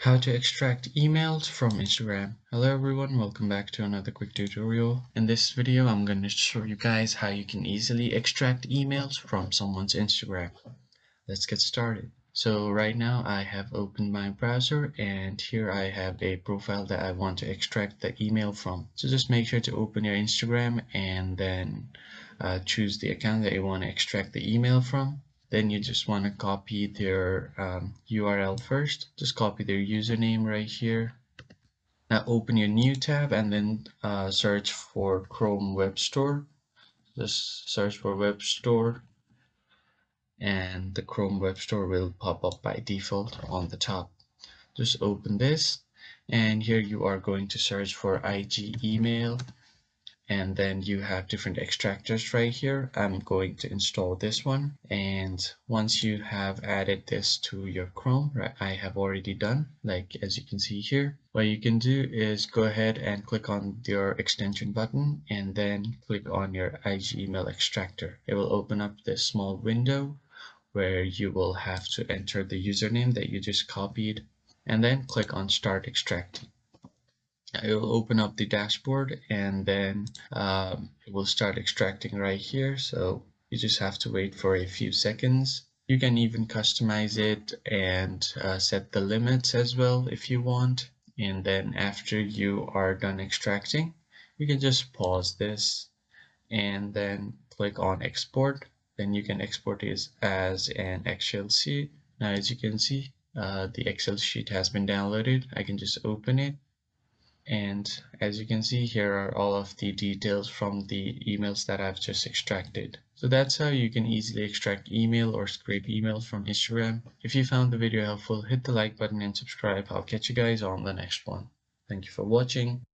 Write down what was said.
How to extract emails from Instagram. Hello everyone, welcome back to another quick tutorial. In this video, I'm going to show you guys how you can easily extract emails from someone's Instagram. Let's get started. So right now I have opened my browser and here I have a profile that I want to extract the email from. So just make sure to open your Instagram and then choose the account that you want to extract the email from. Then you just want to copy their URL first. Just copy their username right here. Now open your new tab and then search for Chrome Web Store. Just search for Web Store and the Chrome Web Store will pop up by default on the top. Just open this and here you are going to search for IG email and then you have different extractors right here. I'm going to install this one, and once you have added this to your Chrome, right, I have already done, like as you can see here, what you can do is go ahead and click on your extension button and then click on your IG email extractor. It will open up this small window where you will have to enter the username that you just copied and then click on start extracting. It will open up the dashboard and then it will start extracting right here. So you just have to wait for a few seconds. You can even customize it and set the limits as well if you want. And then after you are done extracting, you can just pause this and then click on export. Then you can export it as an Excel sheet. Now as you can see, the Excel sheet has been downloaded. I can just open it. And as you can see, here are all of the details from the emails that I've just extracted. So that's how you can easily extract email or scrape emails from Instagram. If you found the video helpful, hit the like button and subscribe. I'll catch you guys on the next one. Thank you for watching.